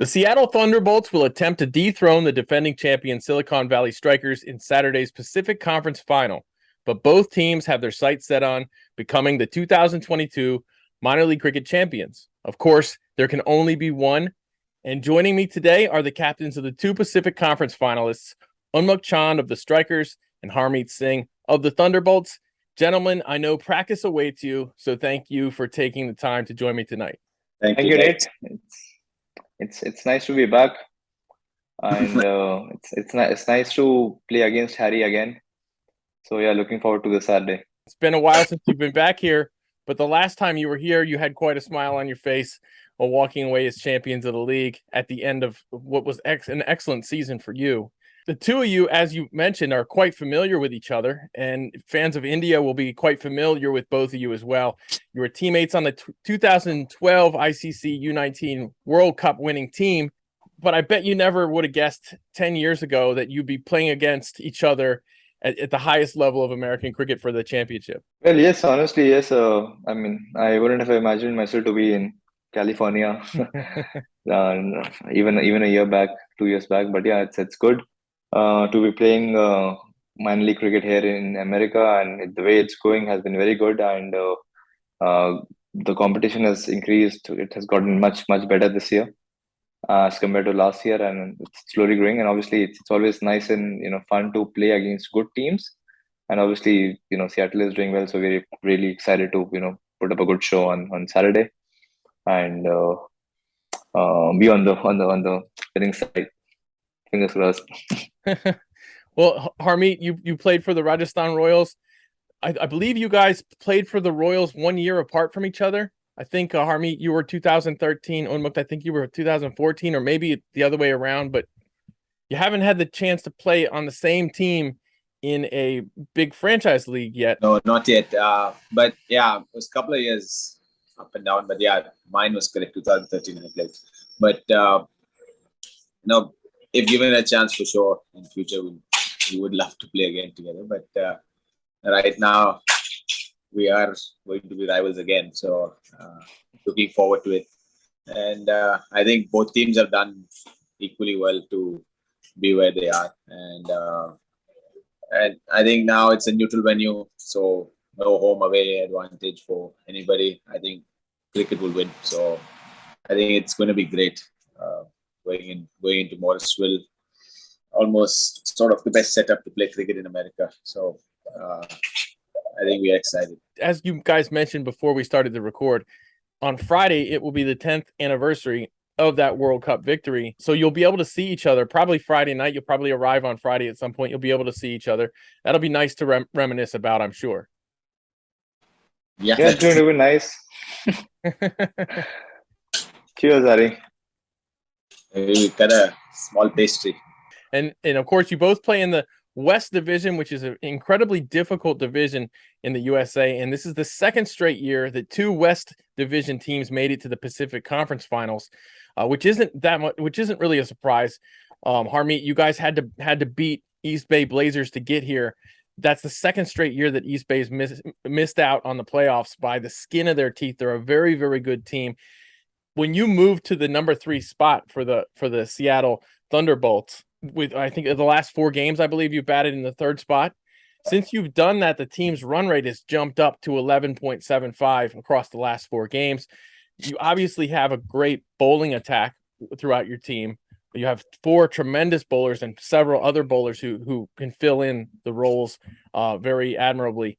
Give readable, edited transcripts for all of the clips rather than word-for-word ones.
The Seattle Thunderbolts will attempt to dethrone the defending champion Silicon Valley Strikers in Saturday's Pacific Conference Final, but both teams have their sights set on becoming the 2022 minor league cricket champions. Of course, there can only be one, and joining me today are the captains of the two Pacific Conference finalists, Unmukt of the Strikers and Harmeet Singh of the Thunderbolts. Gentlemen, I know practice awaits you, so thank you for taking the time to join me tonight. Thank you, Nate. It's nice to be back, and it's nice to play against Harry again. So yeah, looking forward to this Saturday. It's been a while since you've been back here, but the last time you were here, you had quite a smile on your face while walking away as champions of the league at the end of what was an excellent season for you. The two of you, as you mentioned, are quite familiar with each other, and fans of India will be quite familiar with both of you as well. You were teammates on the 2012 ICC U19 World Cup winning team, but I bet you never would have guessed 10 years ago that you'd be playing against each other at the highest level of American cricket for the championship. Well, yes, honestly, yes. I mean, I wouldn't have imagined myself to be in California, even a year back, 2 years back. But yeah, it's good to be playing minor league cricket here in America, and the way it's going has been very good. And the competition has increased. It has gotten much better this year as compared to last year, and it's slowly growing. And obviously, it's always nice and fun to play against good teams. And obviously, Seattle is doing well, so we're really excited to put up a good show on Saturday and be on the winning side. Fingers crossed. Well, Harmeet, you played for the Rajasthan Royals. I believe you guys played for the Royals 1 year apart from each other. I think, Harmeet, you were 2013. Unmukt, I think you were 2014, or maybe the other way around. But you haven't had the chance to play on the same team in a big franchise league yet. No, not yet. But yeah, it was a couple of years up and down. But yeah, mine was correct, 2013 when I played. But if given a chance, for sure, in future, we would love to play again together. But right now, we are going to be rivals again. So looking forward to it. And I think both teams have done equally well to be where they are. And I think now it's a neutral venue, so no home away advantage for anybody. I think cricket will win. So I think it's going to be great going into Morrisville. Almost sort of the best setup to play cricket in America. So I think we are excited. As you guys mentioned before we started to record, on Friday, it will be the 10th anniversary of that World Cup victory. So you'll be able to see each other probably Friday night. You'll probably arrive on Friday at some point. You'll be able to see each other. That'll be nice to reminisce about, I'm sure. Yeah, it's going to be nice. Cheers, Ari. We got a small pastry. And of course, you both play in the West Division, which is an incredibly difficult division in the USA. And this is the second straight year that two West Division teams made it to the Pacific Conference Finals, which isn't really a surprise. Harmeet, you guys had to beat East Bay Blazers to get here. That's the second straight year that East Bay's missed out on the playoffs by the skin of their teeth. They're a very, very good team. When you moved to the number 3 spot for the Seattle Thunderbolts, with I think the last 4 games, I believe you batted in the 3rd spot. Since you've done that, the team's run rate has jumped up to 11.75 across the last 4 games. You obviously have a great bowling attack throughout your team. You have 4 tremendous bowlers and several other bowlers who can fill in the roles very admirably.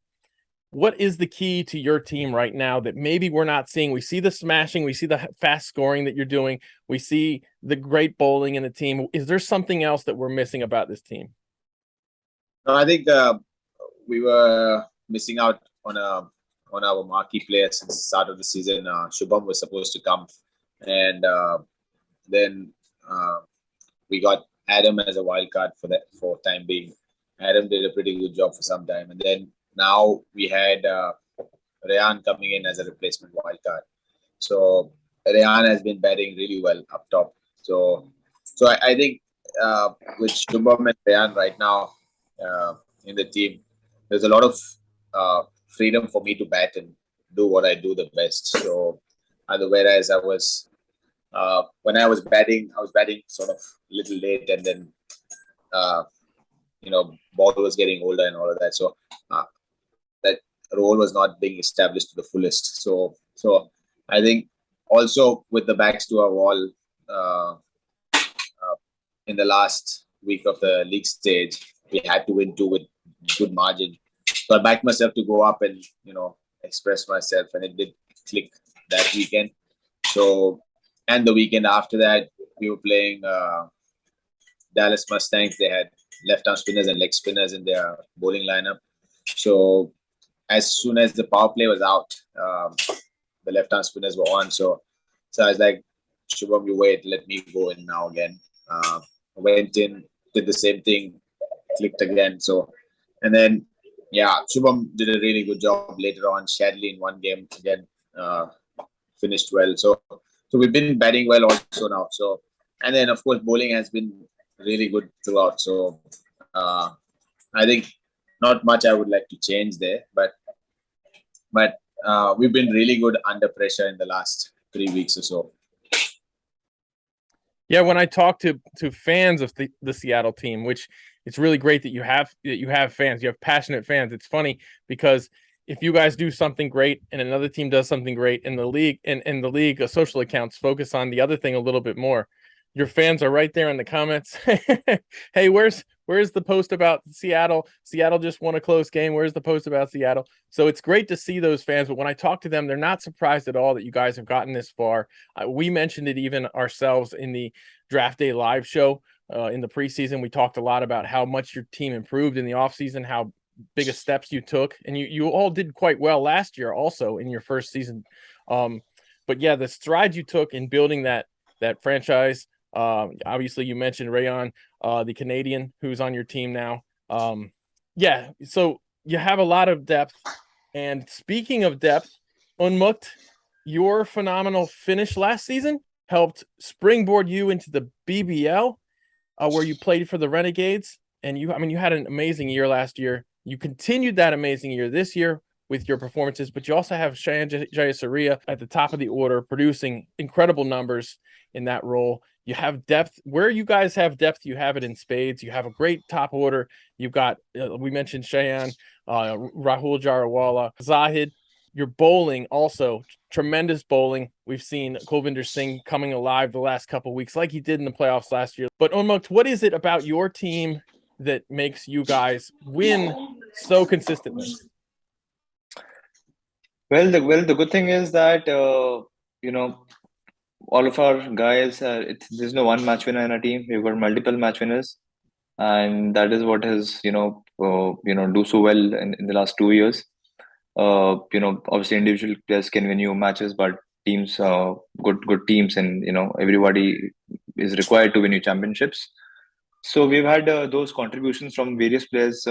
What is the key to your team right now that maybe we're not seeing? We see the smashing, we see the fast scoring that you're doing, we see the great bowling in the team. Is there something else that we're missing about this team? No, I think we were missing out on our marquee player since the start of the season. Shubham was supposed to come, and then we got Adam as a wild card for time being. Adam did a pretty good job for some time, and then now we had Rayan coming in as a replacement wild card. So Rayan has been batting really well up top. So I think with Shubham and Rayan right now in the team, there's a lot of freedom for me to bat and do what I do the best. So whereas I was When I was batting sort of a little late, and then uh, ball was getting older and all of that. So uh, that role was not being established to the fullest. So I think also with the backs to our wall uh, in the last week of the league stage, we had to win two with good margin. So I backed myself to go up and express myself, and it did click that weekend. So, and the weekend after that, we were playing Dallas Mustangs. They had left-arm spinners and leg spinners in their bowling lineup. So as soon as the power play was out, the left-arm spinners were on. So I was like, Shubham, you wait, let me go in now again. Went in, did the same thing, clicked again. So, and then Shubham did a really good job later on. Shadley in one game again finished well. So we've been batting well also now. So, and then of course bowling has been really good throughout. So I think not much I would like to change there, but we've been really good under pressure in the last 3 weeks or so. Yeah, when I talk to fans of the Seattle team, which it's really great that you have fans, you have passionate fans. It's funny because if you guys do something great and another team does something great in the league, and the league social accounts focus on the other thing a little bit more, your fans are right there in the comments. Hey, where's the post about Seattle? Seattle just won a close game. Where's the post about Seattle? So it's great to see those fans. But when I talk to them, they're not surprised at all that you guys have gotten this far. We mentioned it even ourselves in the draft day live show in the preseason. We talked a lot about how much your team improved in the offseason, how big of steps you took. And you all did quite well last year also in your first season. But yeah, the strides you took in building that franchise. Obviously, you mentioned Rayon, the Canadian, who's on your team now. So you have a lot of depth. And speaking of depth, Unmukt, your phenomenal finish last season helped springboard you into the BBL, where you played for the Renegades. And you had an amazing year last year. You continued that amazing year this year with your performances, but you also have Shayan Jayasuriya at the top of the order, producing incredible numbers in that role. You have depth. Where you guys have depth, you have it in spades. You have a great top order. You've got, we mentioned Shayan, Rahul Jarawala, Zahid. Your bowling also, tremendous bowling. We've seen Kulvinder Singh coming alive the last couple of weeks like he did in the playoffs last year. But Unmukt, what is it about your team that makes you guys win so consistently? Well, the good thing is that all of our guys, there's no one match winner in our team. We've got multiple match winners, and that is what has do so well in the last 2 years. Obviously individual players can win you matches, but teams, good teams, and everybody is required to win you championships. So we've had those contributions from various players.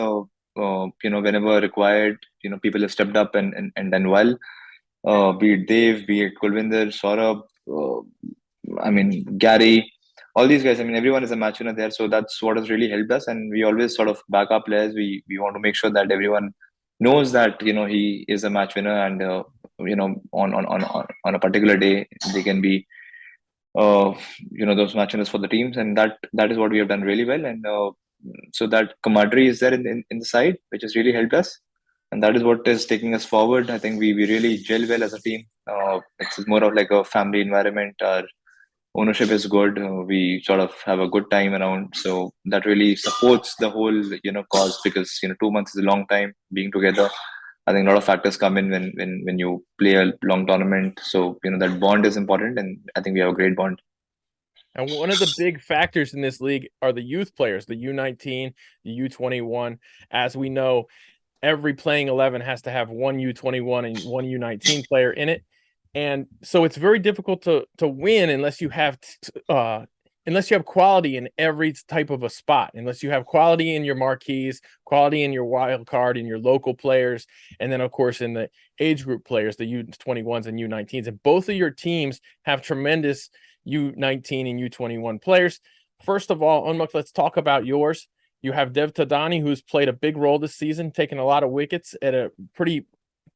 Whenever required, people have stepped up and done well. Be it Dave, be it Kulvinder, Saurabh, Gary, all these guys. Everyone is a match winner there. So that's what has really helped us. And we always sort of back our players. We want to make sure that everyone knows that he is a match winner, and on a particular day they can be those match winners for the teams, and that is what we have done really well. And so that camaraderie is there in the side, which has really helped us. And that is what is taking us forward. I think we really gel well as a team. It's more of like a family environment. Our ownership is good. We sort of have a good time around. So that really supports the whole, cause, because, 2 months is a long time being together. I think a lot of factors come in when you play a long tournament. So, that bond is important. And I think we have a great bond. And one of the big factors in this league are the youth players, the U19, the U21. As we know, every playing 11 has to have one U21 and one U19 player in it. And so it's very difficult to win unless you have quality in every type of a spot, unless you have quality in your marquees, quality in your wild card, in your local players, and then, of course, in the age group players, the U21s and U19s. And both of your teams have tremendous U19 and U21 players. First of all, Unmukt, let's talk about yours. You have Dev Tadani, who's played a big role this season, taking a lot of wickets at a pretty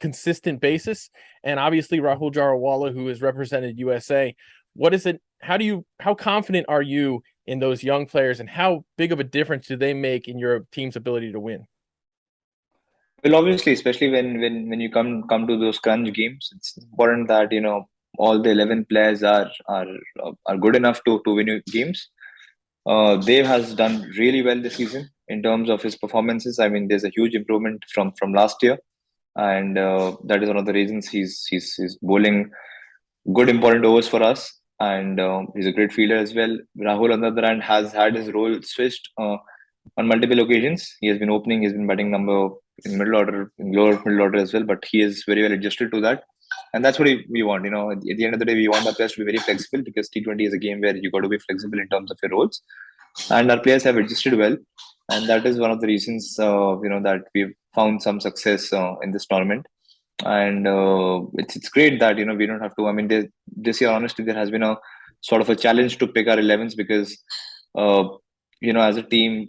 consistent basis. And obviously Rahul Jarawala, who has represented USA. what is it? How confident are you in those young players, and how big of a difference do they make in your team's ability to win? Well, obviously, especially when you come to those crunch games, it's important that all the 11 players are good enough to win you games. Dave has done really well this season in terms of his performances. I mean, there's a huge improvement from last year, and that is one of the reasons he's bowling good important overs for us, and he's a great fielder as well. Rahul, on the other hand, has had his role switched on multiple occasions. He has been opening, he's been batting number in middle order, in lower middle order as well, but he is very well adjusted to that. And that's what we want. At the end of the day, we want our players to be very flexible, because T20 is a game where you got to be flexible in terms of your roles. And our players have adjusted well. And that is one of the reasons, that we've found some success in this tournament. And it's great that we don't have to. I mean, this year, honestly, there has been a sort of a challenge to pick our 11s, because as a team,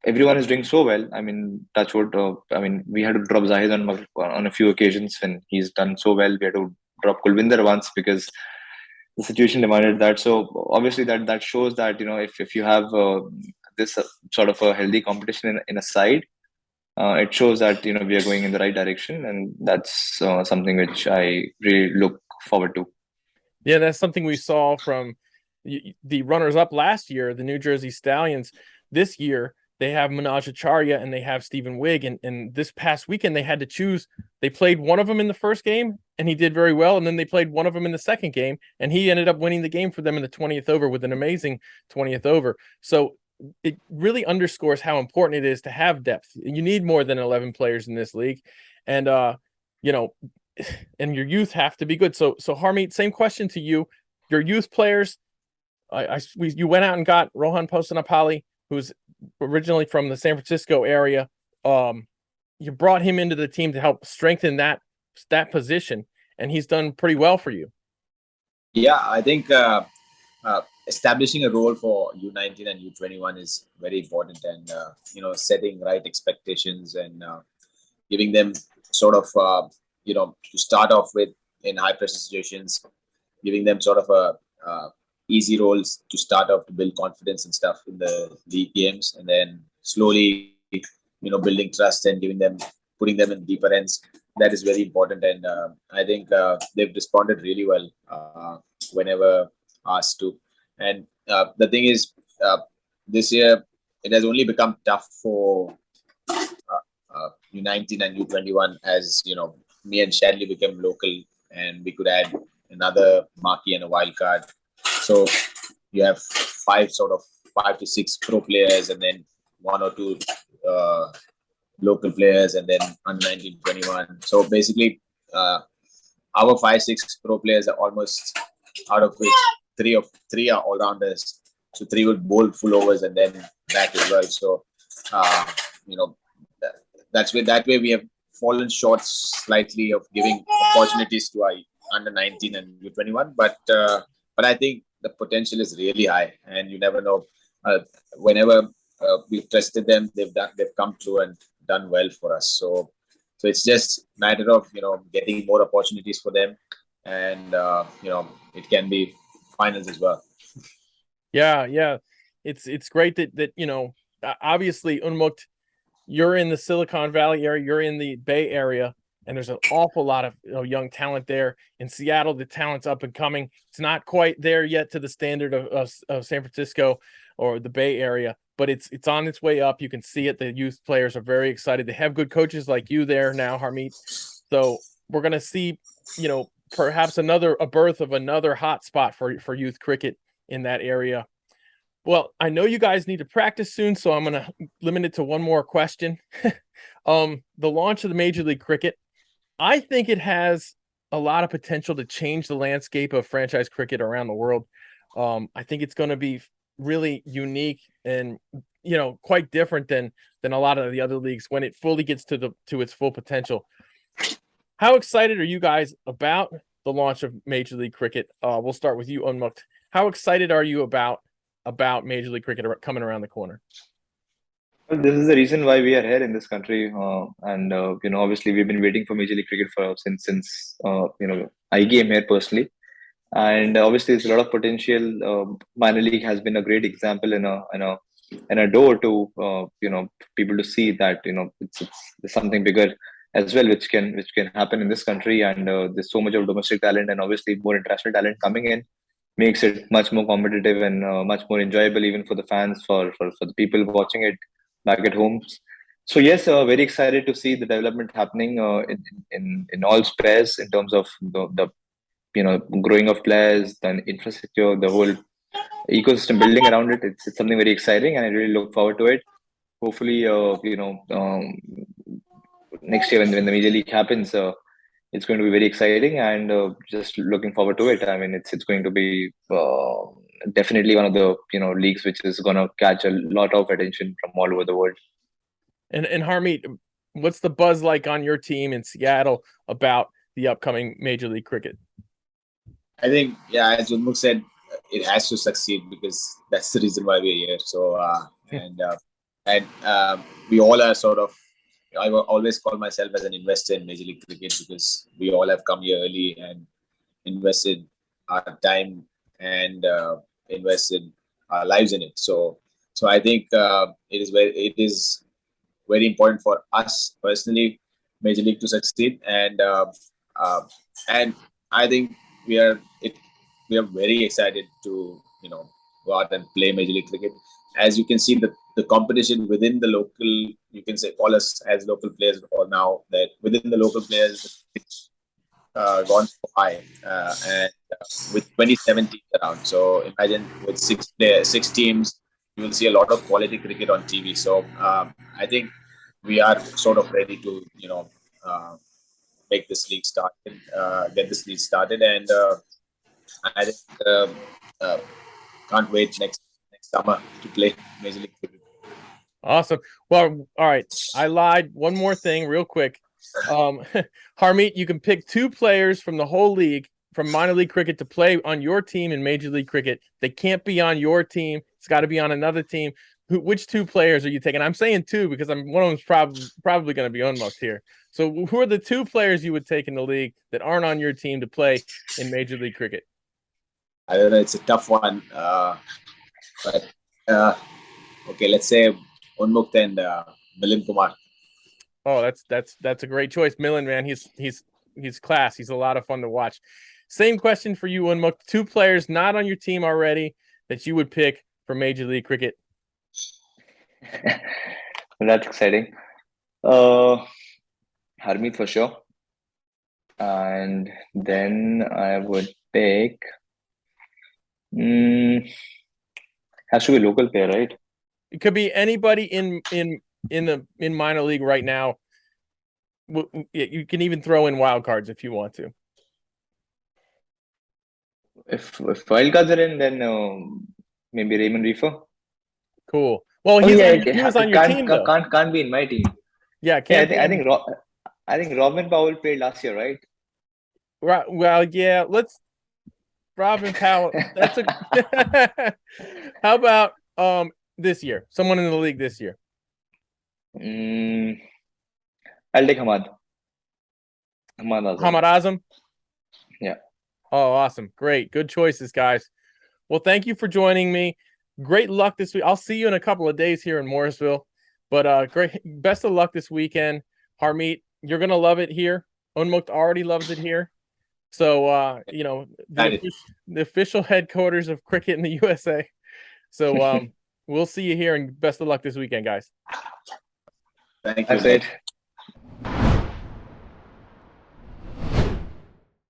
everyone is doing so well. I mean, touch wood. I mean, we had to drop Zahid on a few occasions when he's done so well. We had to drop Kulwinder once because the situation demanded that. So obviously, that shows that if you have this sort of a healthy competition in a side, it shows that we are going in the right direction, and that's something which I really look forward to. Yeah, that's something we saw from the runners-up last year, the New Jersey Stallions. This year, they have Manoj Acharya and they have Stephen Wigg, and this past weekend they had to choose. They played one of them in the first game, and he did very well, and then they played one of them in the second game, and he ended up winning the game for them in the 20th over with an amazing 20th over. So it really underscores how important it is to have depth. You need more than 11 players in this league, and and your youth have to be good. So Harmeet, same question to you. Your youth players, you went out and got Rohan Posanapalli, who's originally from the San Francisco area. You brought him into the team to help strengthen that position, and he's done pretty well for you. Yeah, I think establishing a role for U19 and U21 is very important, and setting right expectations and giving them sort of to start off with in high pressure situations, giving them sort of a easy roles to start off to build confidence and stuff in the league games, and then slowly building trust and putting them in deeper ends. That is very important, and I think they've responded really well whenever asked to. And the thing is, this year it has only become tough for U19 and U21, as me and Shadley became local, and we could add another marquee and a wild card. So you have 5 to 6 pro players, and then 1 or 2 local players, and then under 19, 21. So basically, our 5-6 pro players are almost, out of which three are all rounders. So 3 would bowl full overs and then back as well. So that way we have fallen short slightly of giving opportunities to our under 19 and U21. But I think the potential is really high, and you never know. Whenever we've tested them, they've come through and done well for us. So it's just a matter of getting more opportunities for them, and it can be finals as well. Yeah, it's great that obviously Unmukt, you're in the Silicon Valley area, you're in the Bay Area, and there's an awful lot of young talent there. In Seattle, the talent's up and coming. It's not quite there yet to the standard of San Francisco or the Bay Area, but it's on its way up. You can see it. The youth players are very excited. They have good coaches like you there now, Harmeet. So we're going to see, perhaps a birth of another hot spot for youth cricket in that area. Well, I know you guys need to practice soon, so I'm going to limit it to one more question. The launch of the Major League Cricket, I think it has a lot of potential to change the landscape of franchise cricket around the world. I think it's going to be really unique and quite different than a lot of the other leagues when it fully gets to its full potential. How excited are you guys about the launch of Major League Cricket? We'll start with you, Unmukt. How excited are you about Major League Cricket coming around the corner? Well, this is the reason why we are here in this country, and obviously we've been waiting for Major League Cricket since I came here personally, and obviously there's a lot of potential. Minor league has been a great example in a door to people to see that it's there's something bigger as well, which can happen in this country. And there's so much of domestic talent, and obviously more international talent coming in makes it much more competitive and much more enjoyable even for the fans, for the people watching it back at home. So yes, very excited to see the development happening in all spheres in terms of the growing of players, the infrastructure, the whole ecosystem building around it. It's something very exciting, and I really look forward to it. Hopefully, next year when the major league happens, it's going to be very exciting, and just looking forward to it. I mean, it's going to be definitely one of the leagues which is going to catch a lot of attention from all over the world. And Harmeet, what's the buzz like on your team in Seattle about the upcoming Major League Cricket? I think, yeah, as Unmukt said, it has to succeed because that's the reason why we're here. So, we all are sort of, I will always call myself as an investor in Major League Cricket because we all have come here early and invested our time and invested our lives in it. So I think it is very important for us personally, Major League to succeed, and I think we are very excited to go out and play Major League Cricket. As you can see, the competition within the local, you can say, call us as local players, or now that within the local players, gone so high, and with 27 teams around. So imagine with six teams, you will see a lot of quality cricket on TV. So I think we are sort of ready to make this league started, get this league started, and I think can't wait next summer to play Major League Cricket. Awesome. Well, all right. I lied. One more thing, real quick. Harmeet, you can pick 2 players from the whole league, from minor league cricket, to play on your team in Major League Cricket. They can't be on your team. It's got to be on another team. Which 2 players are you taking? I'm saying 2 because one of them's probably going to be Unmukt here. So who are the 2 players you would take in the league that aren't on your team to play in Major League Cricket? I don't know. It's a tough one, but okay, let's say Unmukt and Milind Kumar. Oh, that's a great choice. Milind, man, he's class. He's a lot of fun to watch. Same question for you, Unmukt. 2 players not on your team already that you would pick for Major League Cricket. Well, that's exciting. Harmeet for sure, and then I would pick. Has to be a local player, right? It could be anybody in minor league right now. You can even throw in wild cards if you want to. If wild cards are in, then maybe Raymond Reefer. Cool. Well, he was on your team though. Can't be in my team. Yeah, I think Robin Powell played last year, right? Right. Well, yeah. Robin Powell. That's a. How about this year? Someone in the league this year. I'll take Hamad. Hamad Azam. Yeah. Oh, awesome! Great, good choices, guys. Well, thank you for joining me. Great luck this week. I'll see you in a couple of days here in Morrisville. But great, best of luck this weekend, Harmeet. You're gonna love it here. Unmukt already loves it here. So the official headquarters of cricket in the USA. So we'll see you here, and best of luck this weekend, guys. Thank you. That's it.